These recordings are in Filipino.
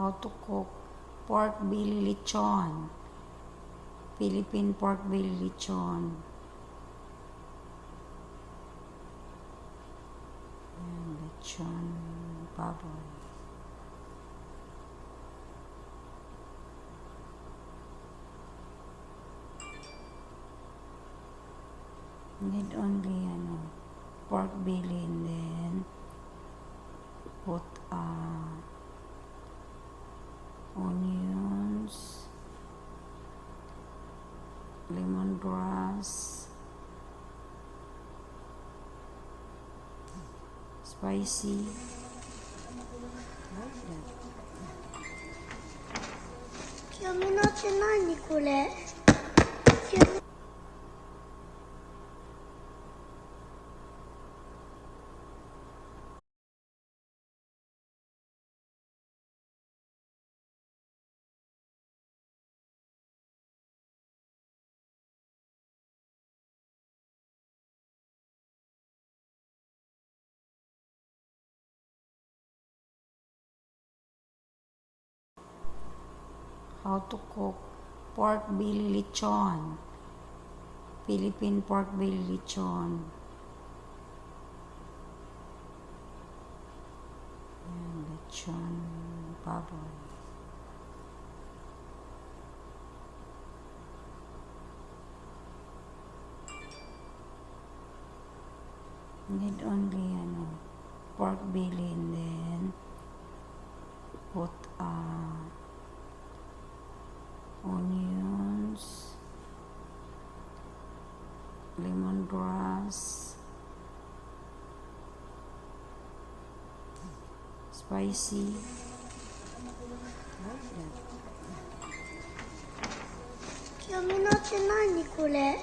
How to cook pork belly lechon. Philippine pork belly lechon. Ayan, lechon baboy. Need only pork belly, and then put onions, lemongrass, spicy, like that. 君の血何これ? How to cook pork belly lechon. Philippine pork belly lechon. Ayan, lechon baboy. Need only pork belly, and then put onions, lemongrass, spicy, like that. 君の血何これ?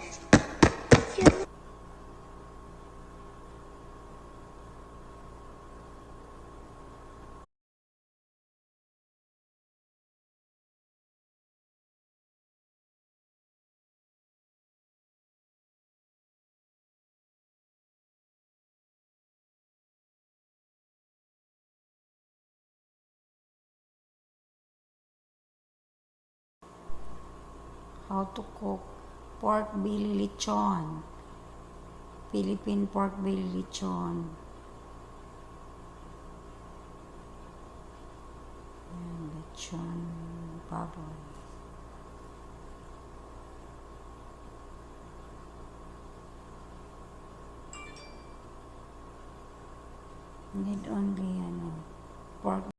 How to cook pork belly lechon. Philippine pork belly lechon. Ayan, lechon baboy. Need only pork